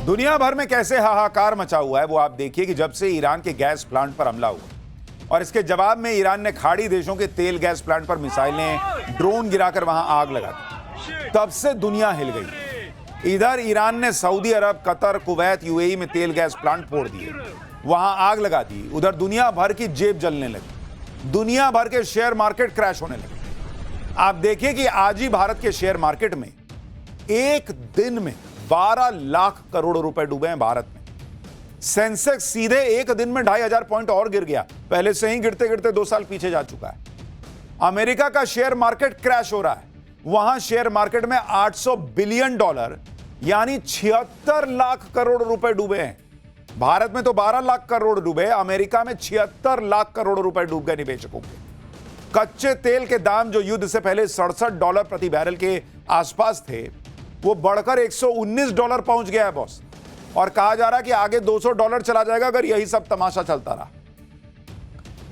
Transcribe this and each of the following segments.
दुनिया भर में कैसे हाहाकार मचा हुआ है वो आप देखिए कि जब से ईरान के गैस प्लांट पर हमला हुआ और इसके जवाब में ईरान ने खाड़ी देशों के तेल गैस प्लांट पर मिसाइलें, ड्रोन गिराकर वहां आग लगा दी, तब से दुनिया हिल गई। इधर ईरान ने सऊदी अरब, कतर, कुवैत, यूएई में तेल गैस प्लांट फोड़ दिए, वहां आग लगा दी। उधर दुनिया भर की जेब जलने लगी, दुनिया भर के शेयर मार्केट क्रैश होने लगे। आप देखिए कि आज ही भारत के शेयर मार्केट में एक दिन में 12 लाख करोड़ रुपए डूबे हैं। भारत में सेंसेक्स सीधे एक दिन में 2500 पॉइंट और गिर गया, पहले से ही गिरते गिरते 2 साल पीछे जा चुका है। अमेरिका का शेयर मार्केट क्रैश हो रहा है, वहां शेयर मार्केट में $800 बिलियन यानी 76 लाख करोड़ रुपए डूबे हैं। भारत में तो 12 लाख करोड़ डूबे, अमेरिका में 76 लाख करोड़ रुपए डूब गए निवेशकों के। कच्चे तेल के दाम जो युद्ध से पहले $67 प्रति बैरल के आसपास थे, वो बढ़कर $119 पहुंच गया है बॉस, और कहा जा रहा है कि आगे $200 चला जाएगा अगर यही सब तमाशा चलता रहा।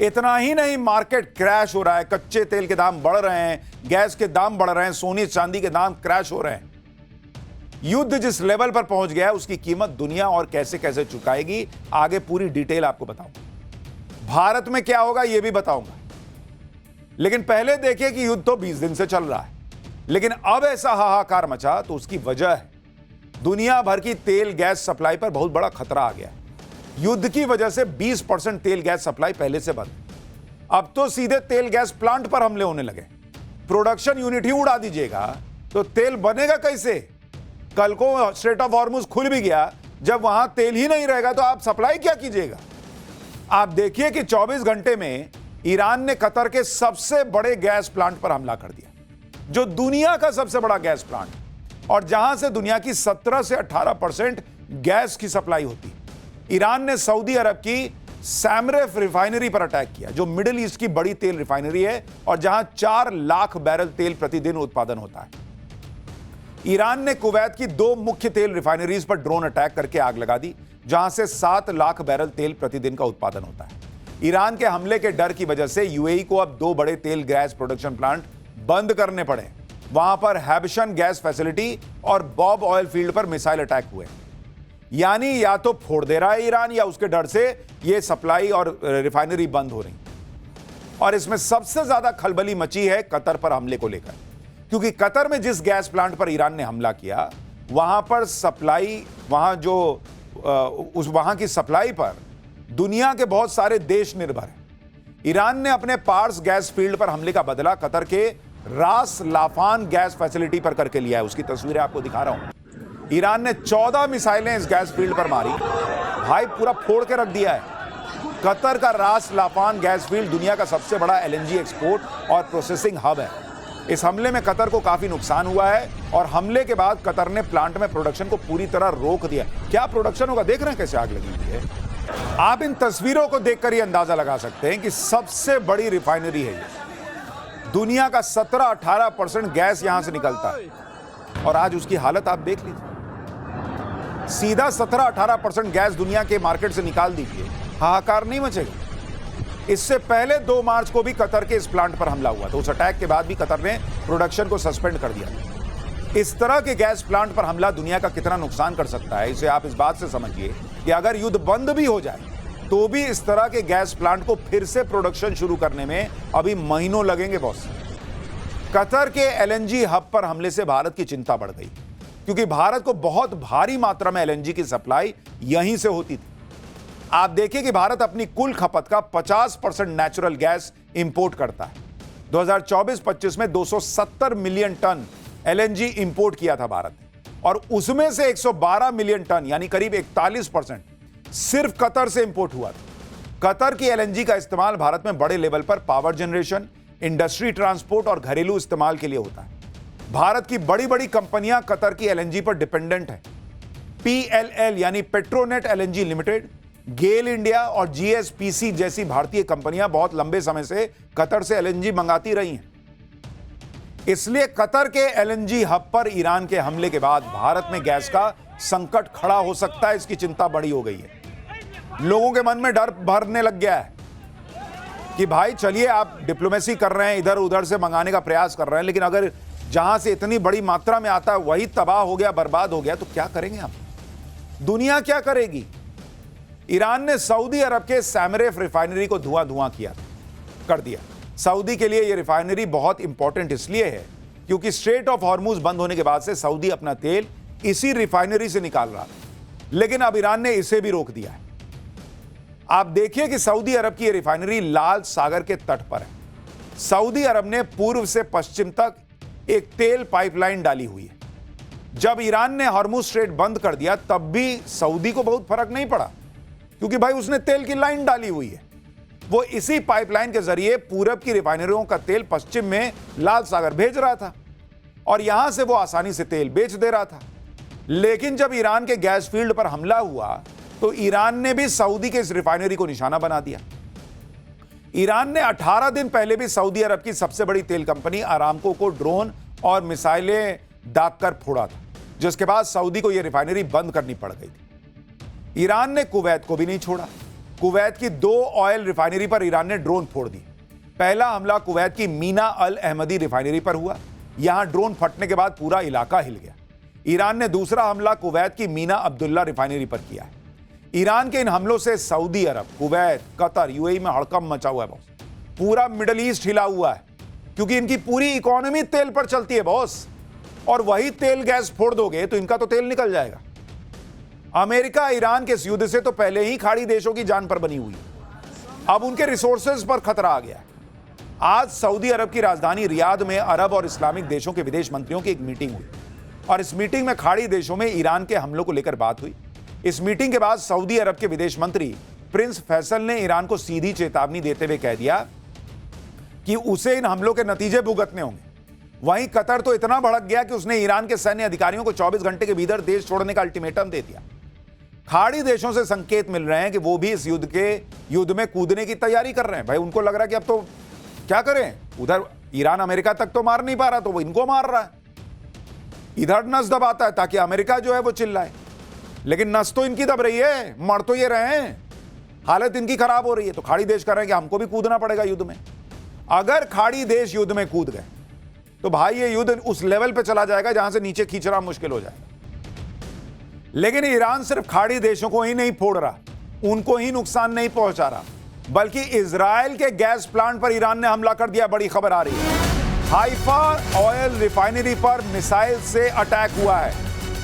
इतना ही नहीं, मार्केट क्रैश हो रहा है, कच्चे तेल के दाम बढ़ रहे हैं, गैस के दाम बढ़ रहे हैं, सोने चांदी के दाम क्रैश हो रहे हैं। युद्ध जिस लेवल पर पहुंच गया है उसकी कीमत दुनिया और कैसे कैसे चुकाएगी, आगे पूरी डिटेल आपको बताऊंगा। भारत में क्या होगा यह भी बताऊंगा, लेकिन पहले देखिए कि युद्ध तो 20 दिन से चल रहा है, लेकिन अब ऐसा हाहाकार मचा तो उसकी वजह है दुनिया भर की तेल गैस सप्लाई पर बहुत बड़ा खतरा आ गया है। युद्ध की वजह से 20% तेल गैस सप्लाई पहले से बंद, अब तो सीधे तेल गैस प्लांट पर हमले होने लगे। प्रोडक्शन यूनिट ही उड़ा दीजिएगा तो तेल बनेगा कैसे? कल को स्ट्रेट ऑफ हॉर्मुज खुल भी गया, जब वहां तेल ही नहीं रहेगा तो आप सप्लाई क्या कीजिएगा? आप देखिए कि 24 घंटे में ईरान ने कतर के सबसे बड़े गैस प्लांट पर हमला कर दिया, जो दुनिया का सबसे बड़ा गैस प्लांट, और जहां से दुनिया की 17 से 18% गैस की सप्लाई होती। ईरान ने सऊदी अरब की सैमरेफ रिफाइनरी पर अटैक किया, जो मिडिल ईस्ट की बड़ी तेल रिफाइनरी है और जहां 4 लाख बैरल तेल प्रतिदिन उत्पादन होता है। ईरान ने कुवैत की 2 मुख्य तेल रिफाइनरीज पर ड्रोन अटैक करके आग लगा दी, जहां से 7 लाख बैरल तेल प्रतिदिन का उत्पादन होता है। ईरान के हमले के डर की वजह से यूएई को अब 2 बड़े तेल गैस प्रोडक्शन प्लांट बंद करने पड़े। वहां पर हैबशन गैस फैसिलिटी और बॉब ऑयल फील्ड पर मिसाइल अटैक हुए, यानी या तो फोड़ दे रहा है ईरान या उसके डर से ये सप्लाई और रिफाइनरी बंद हो रही। और इसमें सबसे ज्यादा खलबली मची है कतर पर हमले को लेकर, क्योंकि कतर में जिस गैस प्लांट पर ईरान ने हमला किया, वहां पर सप्लाई, वहां की सप्लाई पर दुनिया के बहुत सारे देश निर्भर हैं। ईरान ने अपने पार्स गैस फील्ड पर हमले का बदला कतर के रास लाफान गैस फैसिलिटी पर करके लिया है। उसकी तस्वीरें आपको दिखा रहा हूं। ईरान ने 14 मिसाइलें इस गैस फील्ड पर मारी, भाई पूरा फोड़ के रख दिया है। कतर का रास लाफान गैस फील्ड दुनिया का सबसे बड़ा एलएनजी एक्सपोर्ट और प्रोसेसिंग हब है। इस हमले में कतर को काफी नुकसान हुआ है, और हमले के बाद कतर ने प्लांट में प्रोडक्शन को पूरी तरह रोक दिया। क्या प्रोडक्शन होगा, देख रहे हैं कैसे आग लगी हुई है। आप इन तस्वीरों को देखकर ही अंदाजा लगा सकते हैं कि सबसे बड़ी रिफाइनरी है ये। दुनिया का 17-18% गैस यहां से निकलता है, और आज उसकी हालत आप देख लीजिए। सीधा 17-18% गैस दुनिया के मार्केट से निकाल दीजिए, हाहाकार नहीं मचेगा। इससे पहले 2 मार्च को भी कतर के इस प्लांट पर हमला हुआ, तो उस अटैक के बाद भी कतर ने प्रोडक्शन को सस्पेंड कर दिया। इस तरह के गैस प्लांट पर हमला दुनिया का कितना नुकसान कर सकता है, इसे आप इस बात से समझिए कि अगर युद्ध बंद भी हो जाए तो भी इस तरह के गैस प्लांट को फिर से प्रोडक्शन शुरू करने में अभी महीनों लगेंगे बॉस। कतर के एलएनजी हब पर हमले से भारत की चिंता बढ़ गई, क्योंकि भारत को बहुत भारी मात्रा में एलएनजी की सप्लाई यहीं से होती थी। आप देखिए कि भारत अपनी कुल खपत का 50% नेचुरल गैस इंपोर्ट करता है। 2024-25 में 270 मिलियन टन एलएनजी इंपोर्ट किया था भारत ने, और उसमें से 112 मिलियन टन यानी करीब 41% सिर्फ कतर से इंपोर्ट हुआ था। कतर की एलएनजी का इस्तेमाल भारत में बड़े लेवल पर पावर जनरेशन, इंडस्ट्री ट्रांसपोर्ट और घरेलू इस्तेमाल के लिए होता है। भारत की बड़ी बड़ी कंपनियां कतर की एलएनजी पर डिपेंडेंट हैं। पीएलएल यानी पेट्रोनेट एलएनजी लिमिटेड, गेल इंडिया और जीएसपीसी जैसी भारतीय कंपनियां बहुत लंबे समय से कतर से एलएनजी मंगाती रही हैं। इसलिए कतर के एलएनजी हब पर ईरान के हमले के बाद भारत में गैस का संकट खड़ा हो सकता है, इसकी चिंता बड़ी हो गई है। लोगों के मन में डर भरने लग गया है कि भाई चलिए आप डिप्लोमेसी कर रहे हैं, इधर उधर से मंगाने का प्रयास कर रहे हैं, लेकिन अगर जहां से इतनी बड़ी मात्रा में आता है वही तबाह हो गया, बर्बाद हो गया, तो क्या करेंगे आप? दुनिया क्या करेगी? ईरान ने सऊदी अरब के सैमरेफ रिफाइनरी को धुआं कर दिया। सऊदी के लिए यह रिफाइनरी बहुत इंपॉर्टेंट इसलिए है क्योंकि स्ट्रेट ऑफ हॉर्मुज बंद होने के बाद से सऊदी अपना तेल इसी रिफाइनरी से निकाल रहा था, लेकिन अब ईरान ने इसे भी रोक दिया है। आप देखिए कि सऊदी अरब की यह रिफाइनरी लाल सागर के तट पर है। सऊदी अरब ने पूर्व से पश्चिम तक एक तेल पाइपलाइन डाली हुई है। जब ईरान ने हॉर्मुज स्ट्रेट बंद कर दिया तब भी सऊदी को बहुत फर्क नहीं पड़ा, क्योंकि भाई उसने तेल की लाइन डाली हुई है। वो इसी पाइपलाइन के जरिए पूरब की रिफाइनरियों का तेल पश्चिम में लाल सागर भेज रहा था और यहां से वो आसानी से तेल बेच दे रहा था। लेकिन जब ईरान के गैस फील्ड पर हमला हुआ तो ईरान ने भी सऊदी के इस रिफाइनरी को निशाना बना दिया। ईरान ने 18 दिन पहले भी सऊदी अरब की सबसे बड़ी तेल कंपनी अरामको को ड्रोन और मिसाइलें दागकर फोड़ा था, जिसके बाद सऊदी को यह रिफाइनरी बंद करनी पड़ गई थी। ईरान ने कुवैत को भी नहीं छोड़ा। कुवैत की 2 ऑयल रिफाइनरी पर ईरान ने ड्रोन फोड़ दी। पहला हमला कुवैत की मीना अल अहमदी रिफाइनरी पर हुआ। यहां ड्रोन फटने के बाद पूरा इलाका हिल गया। ईरान ने दूसरा हमला कुवैत की मीना अब्दुल्ला रिफाइनरी पर किया है। ईरान के इन हमलों से सऊदी अरब, कुवैत, कतर, यूएई में हड़कंप मचा हुआ है बॉस। पूरा मिडिल ईस्ट हिला हुआ है, क्योंकि इनकी पूरी इकोनॉमी तेल पर चलती है बॉस। और वही तेल गैस फोड़ दोगे तो इनका तो तेल निकल जाएगा। अमेरिका ईरान के इस युद्ध से तो पहले ही खाड़ी देशों की जान पर बनी हुई है। अब उनके रिसोर्सेज पर खतरा आ गया है। आज सऊदी अरब की राजधानी रियाद में अरब और इस्लामिक देशों के विदेश मंत्रियों की एक मीटिंग हुई और इस मीटिंग में खाड़ी देशों में ईरान के हमलों को लेकर बात हुई। इस मीटिंग के बाद सऊदी अरब के विदेश मंत्री प्रिंस फैसल ने ईरान को सीधी चेतावनी देते हुए कह दिया कि उसे इन हमलों के नतीजे भुगतने होंगे। वहीं कतर तो इतना भड़क गया कि उसने ईरान के सैन्य अधिकारियों को 24 घंटे के भीतर देश छोड़ने का अल्टीमेटम दे दिया। खाड़ी देशों से संकेत मिल रहे हैं कि वो भी इस युद्ध में कूदने की तैयारी कर रहे हैं। भाई उनको लग रहा है कि अब तो क्या करें, उधर ईरान अमेरिका तक तो मार नहीं पा रहा, तो वो इनको मार रहा है। इधर नस दबाता है ताकि अमेरिका जो है वो चिल्लाए, लेकिन नस तो इनकी दब रही है, मर तो ये रहे हैं, हालत इनकी खराब हो रही है। तो खाड़ी देश कर रहे हैं कि हमको भी कूदना पड़ेगा युद्ध में। अगर खाड़ी देश युद्ध में कूद गए तो भाई ये युद्ध उस लेवल पे चला जाएगा जहां से नीचे खींचना मुश्किल हो जाएगा। लेकिन ईरान सिर्फ खाड़ी देशों को ही नहीं फोड़ रहा, उनको ही नुकसान नहीं पहुंचा रहा, बल्कि इजराइल के गैस प्लांट पर ईरान ने हमला कर दिया। बड़ी खबर आ रही है, हाइफा ऑयल रिफाइनरी पर मिसाइल से अटैक हुआ है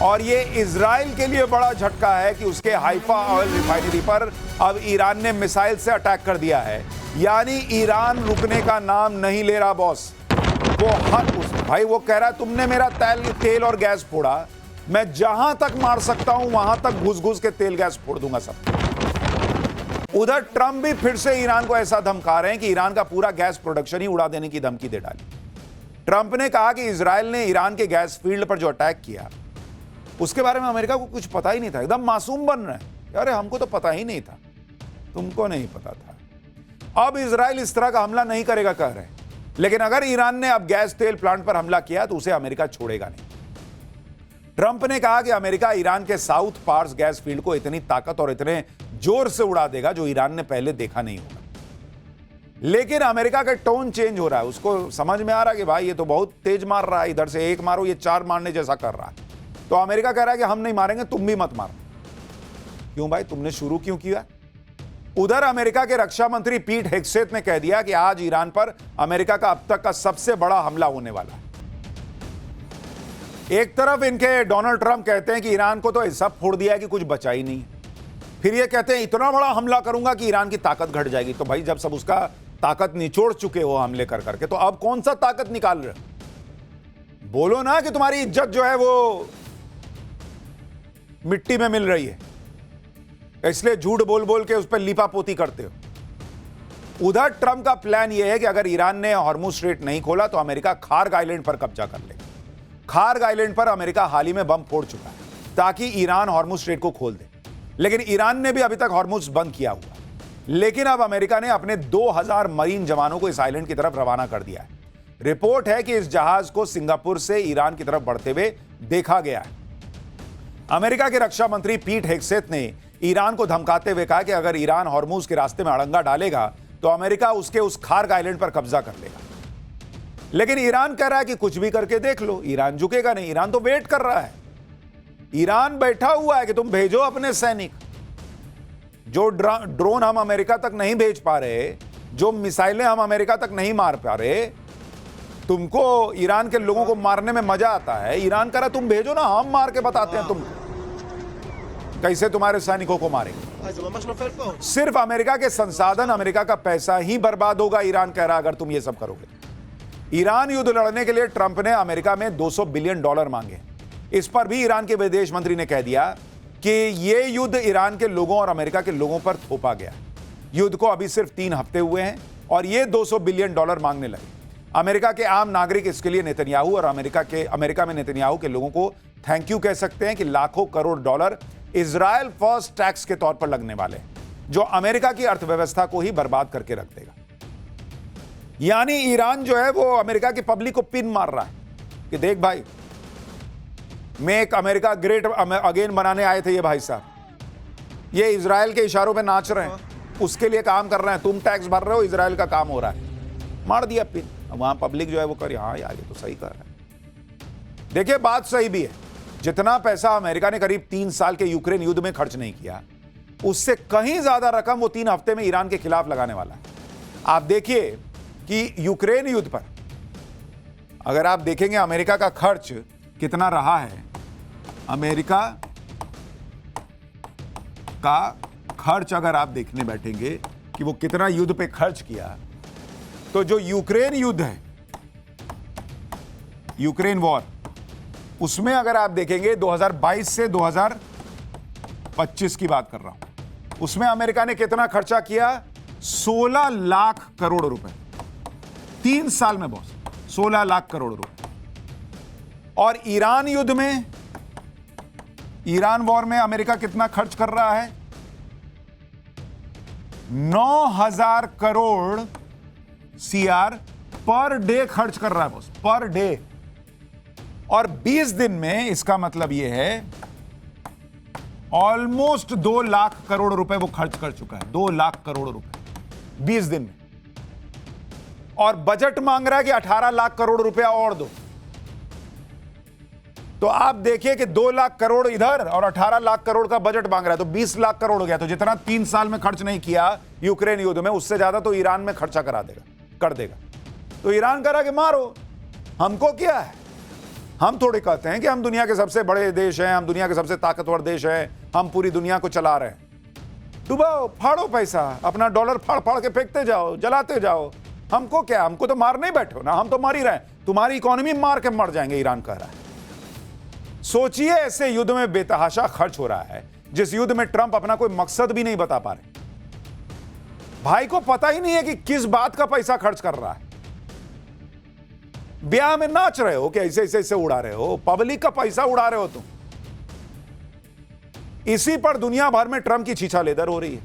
और ये इजराइल के लिए बड़ा झटका है कि उसके हाइफा ऑयल रिफाइनरी पर अब ईरान ने मिसाइल से अटैक कर दिया है। यानी ईरान रुकने का नाम नहीं ले रहा बॉस। भाई वो कह रहा है तुमने मेरा तेल और गैस फोड़ा, मैं जहां तक मार सकता हूं वहां तक घुस घुस के तेल गैस फोड़ दूंगा सब। उधर ट्रंप भी फिर से ईरान को ऐसा धमका रहे हैं कि ईरान का पूरा गैस प्रोडक्शन ही उड़ा देने की धमकी दे डाली। ट्रंप ने कहा कि इजराइल ने ईरान के गैस फील्ड पर जो अटैक किया उसके बारे में अमेरिका को कुछ पता ही नहीं था। एकदम मासूम बन रहे हैं, अरे हमको तो पता ही नहीं था, तुमको नहीं पता था। अब इजराइल इस तरह का हमला नहीं करेगा कह रहे हैं, लेकिन अगर ईरान ने अब गैस तेल प्लांट पर हमला किया तो उसे अमेरिका छोड़ेगा नहीं। ट्रंप ने कहा कि अमेरिका ईरान के साउथ पार्स गैस फील्ड को इतनी ताकत और इतने जोर से उड़ा देगा जो ईरान ने पहले देखा नहीं होगा। लेकिन अमेरिका का टोन चेंज हो रहा है, उसको समझ में आ रहा है कि भाई ये तो बहुत तेज मार रहा है, इधर से एक मारो ये 4 मारने जैसा कर रहा है। तो अमेरिका कह रहा है कि हम नहीं मारेंगे, तुम भी मत मारो। क्यों भाई, तुमने शुरू क्यों किया? उधर अमेरिका के रक्षा मंत्री पीट हेग्सेथ ने कह दिया कि आज ईरान पर अमेरिका का अब तक का सबसे बड़ा हमला होने वाला है। एक तरफ इनके डोनाल्ड ट्रंप कहते हैं कि ईरान को तो ऐसा फोड़ दिया है कि कुछ बचा ही नहीं, फिर ये कहते हैं इतना बड़ा हमला करूंगा कि ईरान की ताकत घट जाएगी। तो भाई जब सब उसका ताकत निचोड़ चुके हो हमले कर करके, तो अब कौन सा ताकत निकाल रहे हो? बोलो ना कि तुम्हारी इज्जत जो है वो मिट्टी में मिल रही है, इसलिए झूठ बोल बोल के उस पर लीपापोती करते हो। उधर ट्रंप का प्लान यह है कि अगर ईरान ने हॉर्मुज स्ट्रेट नहीं खोला तो अमेरिका खार्ग आइलैंड पर कब्जा कर लेगा। खार्ग आइलैंड पर अमेरिका हाल ही में बम फोड़ चुका है ताकि ईरान हॉर्मुज स्ट्रेट को खोल दे, लेकिन ईरान ने भी अभी तक हॉर्मुज बंद किया हुआ। लेकिन अब अमेरिका ने अपने 2000 मरीन जवानों को इस आइलैंड की तरफ रवाना कर दिया है। रिपोर्ट है कि इस जहाज को सिंगापुर से ईरान की तरफ बढ़ते हुए देखा गया है। अमेरिका के रक्षा मंत्री पीट हेग्सेथ ने ईरान को धमकाते हुए कहा कि अगर ईरान हॉर्मुज के रास्ते में अड़ंगा डालेगा तो अमेरिका उसके उस खार्ग आइलैंड पर कब्जा कर लेगा। लेकिन ईरान कह रहा है कि कुछ भी करके देख लो, ईरान झुकेगा नहीं, ईरान तो वेट कर रहा है। ईरान बैठा हुआ है कि तुम भेजो अपने सैनिक। जो ड्रोन हम अमेरिका तक नहीं भेज पा रहे, जो मिसाइलें हम अमेरिका तक नहीं मार पा रहे, तुमको ईरान के लोगों को मारने में मजा आता है। ईरान कह रहा तुम भेजो ना, हम मार के बताते हैं तुम कैसे तुम्हारे सैनिकों को मारेंगे। सिर्फ अमेरिका के संसाधन, अमेरिका का पैसा ही बर्बाद होगा, ईरान कह रहा अगर तुम ये सब करोगे। ईरान युद्ध लड़ने के लिए ट्रंप ने अमेरिका में $200 बिलियन मांगे। इस पर भी ईरान के विदेश मंत्री ने कह दिया कि यह युद्ध ईरान के लोगों और अमेरिका के लोगों पर थोपा गया। युद्ध को अभी सिर्फ 3 हफ्ते हुए हैं और ये $200 बिलियन मांगने लगे। अमेरिका के आम नागरिक इसके लिए नेतन्याहू और अमेरिका में नेतन्याहू के लोगों को थैंक यू कह सकते हैं कि लाखों crore dollar Israel first tax के तौर पर लगने वाले हैं, जो अमेरिका की अर्थव्यवस्था को ही बर्बाद करके रख देगा। यानी ईरान जो है वो अमेरिका की पब्लिक को पिन मार रहा है कि देख भाई, मेक अमेरिका ग्रेट अगेन बनाने आए थे ये भाई साहब, ये इजराइल के इशारों पे नाच रहे हैं, उसके लिए काम कर रहे हैं, तुम टैक्स भर रहे हो, इजराइल का काम हो रहा है। मार दिया पिन। वहां पब्लिक जो है वो कर, हाँ यार ये तो सही कर रहा है। देखिए बात सही भी है, जितना पैसा अमेरिका ने करीब 3 साल के यूक्रेन युद्ध में खर्च नहीं किया, उससे कहीं ज्यादा रकम वो 3 हफ्ते में ईरान के खिलाफ लगाने वाला है। आप देखिए कि यूक्रेन युद्ध पर अगर आप देखेंगे अमेरिका का खर्च कितना रहा है, अमेरिका का खर्च अगर आप देखने बैठेंगे कि वो कितना युद्ध पे खर्च किया, तो जो यूक्रेन युद्ध है, यूक्रेन वॉर, उसमें अगर आप देखेंगे 2022 से 2025 की बात कर रहा हूं, उसमें अमेरिका ने कितना खर्चा किया? 16 लाख करोड़ रुपए। 3 साल में बॉस 16 लाख करोड़ रुपए। और ईरान युद्ध में, ईरान वॉर में अमेरिका कितना खर्च कर रहा है? 9,000 करोड़ सीआर पर डे खर्च कर रहा है बॉस, पर डे। और 20 दिन में इसका मतलब यह है ऑलमोस्ट 2 लाख करोड़ रुपए वो खर्च कर चुका है। 2 लाख करोड़ रुपए 20 दिन में। और बजट मांग रहा है कि 18 लाख करोड़ रुपया और दो। तो आप देखिए कि 2 लाख करोड़ इधर और 18 लाख करोड़ का बजट मांग रहा है, तो 20 लाख करोड़ हो गया। तो जितना 3 साल में खर्च नहीं किया यूक्रेन युद्ध में, उससे ज्यादा तो ईरान में खर्चा कर देगा। तो ईरान कह रहा कि मारो, हमको क्या है, हम थोड़े कहते हैं कि हम दुनिया के सबसे बड़े देश हैं, हम दुनिया के सबसे ताकतवर देश हैं, हम पूरी दुनिया को चला रहे हैं। डुबाओ, फाड़ो पैसा, अपना डॉलर फाड़ फाड़ के फेंकते जाओ, जलाते जाओ, हमको क्या, हमको तो मार नहीं बैठो ना, हम तो मार ही रहे हैं, तुम्हारी इकोनॉमी मार के मर जाएंगे, ईरान कह रहा है। सोचिए ऐसे युद्ध में बेतहाशा खर्च हो रहा है, जिस युद्ध में ट्रंप अपना कोई मकसद भी नहीं बता पा रहे। भाई को पता ही नहीं है कि किस बात का पैसा खर्च कर रहा है। ब्याह में नाच रहे हो कि ऐसे उड़ा रहे हो, पब्लिक का पैसा उड़ा रहे हो तुम। इसी पर दुनिया भर में ट्रंप की छीछा लेदर हो रही है।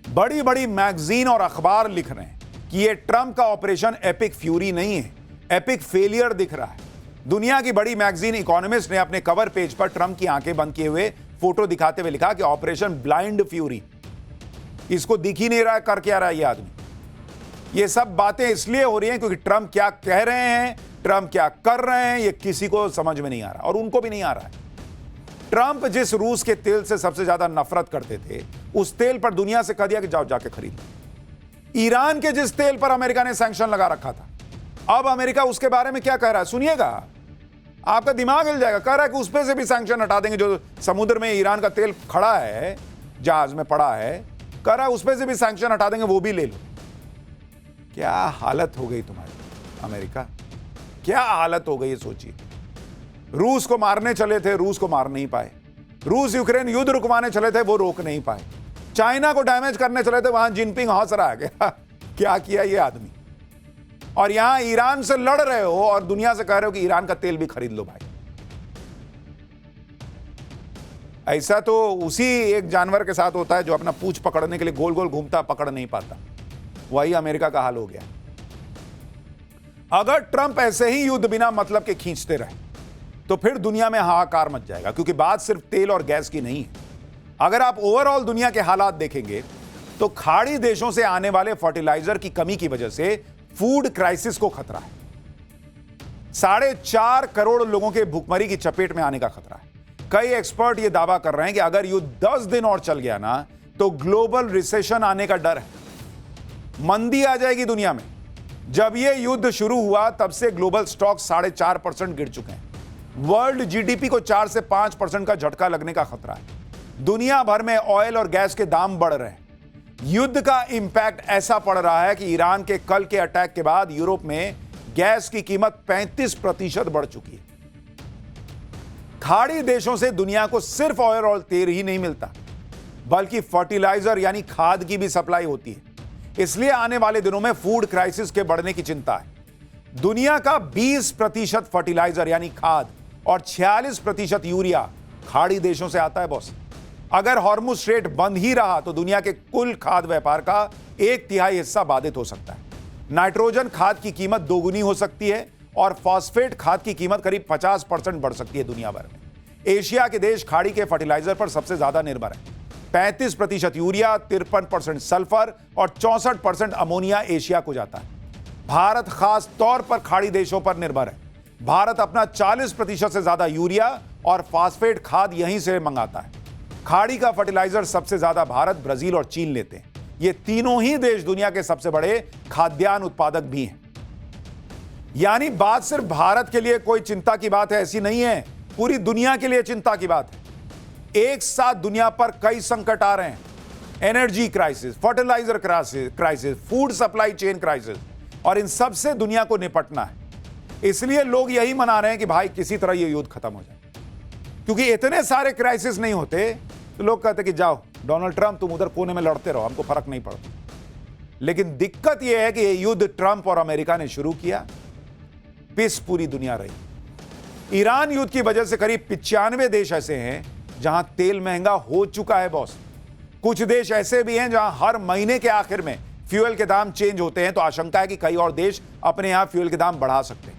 बड़ी बड़ी मैगजीन और अखबार लिख रहे हैं कि यह ट्रंप का ऑपरेशन एपिक फ्यूरी नहीं है, एपिक फेलियर दिख रहा है। दुनिया की बड़ी मैगजीन इकोनॉमिस्ट ने अपने कवर पेज पर ट्रंप की आंखें बंद किए हुए फोटो दिखाते हुए लिखा कि ऑपरेशन ब्लाइंड फ्यूरी। इसको दिख ही नहीं रहा है कर क्या रहा है ये आदमी। ये सब बातें इसलिए हो रही हैं क्योंकि ट्रंप क्या कह रहे हैं, ट्रंप क्या कर रहे हैं, ये किसी को समझ में नहीं आ रहा और उनको भी नहीं आ रहा है। ट्रंप जिस रूस के तेल से सबसे ज्यादा नफरत करते थे, उस तेल पर दुनिया से कह दिया कि जाओ जाके खरीद लो। ईरान के जिस तेल पर अमेरिका ने सैंक्शन लगा रखा था, अब अमेरिका उसके बारे में क्या कह रहा है सुनिएगा, आपका दिमाग हिल जाएगा। कह रहा है कि उस पर से भी सैंक्शन हटा देंगे, जो समुद्र में ईरान का तेल खड़ा है, जहाज में पड़ा है, कह रहा है उस पर से भी सैंक्शन हटा देंगे, वो भी ले लो। क्या हालत हो गई तुम्हारी अमेरिका, क्या हालत हो गई सोचिए। रूस को मारने चले थे, रूस को मार नहीं पाए। रूस यूक्रेन युद्ध रुकवाने चले थे, वो रोक नहीं पाए। चाइना को डैमेज करने चले थे, वहां जिनपिंग हंस रहा है क्या किया ये आदमी। और यहां ईरान से लड़ रहे हो और दुनिया से कह रहे हो कि ईरान का तेल भी खरीद लो भाई। ऐसा तो उसी एक जानवर के साथ होता है जो अपना पूंछ पकड़ने के लिए गोल गोल घूमता, पकड़ नहीं पाता। वही अमेरिका का हाल हो गया। अगर ट्रंप ऐसे ही युद्ध बिना मतलब के खींचते रहे तो फिर दुनिया में हाहाकार मच जाएगा, क्योंकि बात सिर्फ तेल और गैस की नहीं है। अगर आप ओवरऑल दुनिया के हालात देखेंगे तो खाड़ी देशों से आने वाले फर्टिलाइजर की कमी की वजह से फूड क्राइसिस को खतरा है। 4.5 करोड़ लोगों के भूखमरी की चपेट में आने का खतरा है। कई एक्सपर्ट ये दावा कर रहे हैं कि अगर युद्ध 10 दिन और चल गया ना तो ग्लोबल रिसेशन आने का डर है, मंदी आ जाएगी दुनिया में। जब ये युद्ध शुरू हुआ तब से ग्लोबल स्टॉक 4.5% गिर चुके हैं। वर्ल्ड जीडीपी को 4 से 5% का झटका लगने का खतरा है। दुनिया भर में ऑयल और गैस के दाम बढ़ रहे हैं। युद्ध का इंपैक्ट ऐसा पड़ रहा है कि ईरान के कल के अटैक के बाद यूरोप में गैस की कीमत 35% बढ़ चुकी है। खाड़ी देशों से दुनिया को सिर्फ ऑयल और तेल ही नहीं मिलता, बल्कि फर्टिलाइजर यानी खाद की भी सप्लाई होती है। इसलिए आने वाले दिनों में फूड क्राइसिस के बढ़ने की चिंता है। दुनिया का 20% फर्टिलाइजर यानी खाद और 46% यूरिया खाड़ी देशों से आता है बॉस। अगर हॉर्मुज स्ट्रेट बंद ही रहा तो दुनिया के कुल खाद व्यापार का 1/3 हिस्सा बाधित हो सकता है। नाइट्रोजन खाद की कीमत दोगुनी हो सकती है और फॉस्फेट खाद की कीमत करीब 50% बढ़ सकती है दुनिया भर में। एशिया के देश खाड़ी के फर्टिलाइजर पर सबसे ज्यादा निर्भर है। 35% यूरिया, 53% सल्फर और 64% अमोनिया एशिया को जाता है। भारत खास तौर पर खाड़ी देशों पर निर्भर है। भारत अपना 40% से ज्यादा यूरिया और फॉस्फेट खाद यहीं से मंगाता है। खाड़ी का फर्टिलाइजर सबसे ज्यादा भारत, ब्राजील और चीन लेते हैं। ये तीनों ही देश दुनिया के सबसे बड़े खाद्यान्न उत्पादक भी हैं। यानी बात सिर्फ भारत के लिए कोई चिंता की बात है ऐसी नहीं है, पूरी दुनिया के लिए चिंता की बात है। एक साथ दुनिया पर कई संकट आ रहे हैं। Energy crisis, fertiliser crisis, food supply chain crisis, और इन सब से दुनिया को निपटना है। इसलिए लोग यही मना रहे हैं कि भाई किसी तरह ये युद्ध खत्म हो जाए, क्योंकि इतने सारे क्राइसिस नहीं होते तो लोग कहते कि जाओ डोनाल्ड ट्रंप तुम उधर कोने में लड़ते रहो, हमको फर्क नहीं पड़ता। लेकिन दिक्कत यह है कि ये युद्ध ट्रंप और अमेरिका ने शुरू किया, पिस पूरी दुनिया रही। ईरान युद्ध की वजह से करीब 95 देश ऐसे हैं जहां तेल महंगा हो चुका है बॉस। कुछ देश ऐसे भी हैं जहां हर महीने के आखिर में फ्यूल के दाम चेंज होते हैं, तो आशंका है कि कई और देश अपने यहां फ्यूल के दाम बढ़ा सकते हैं।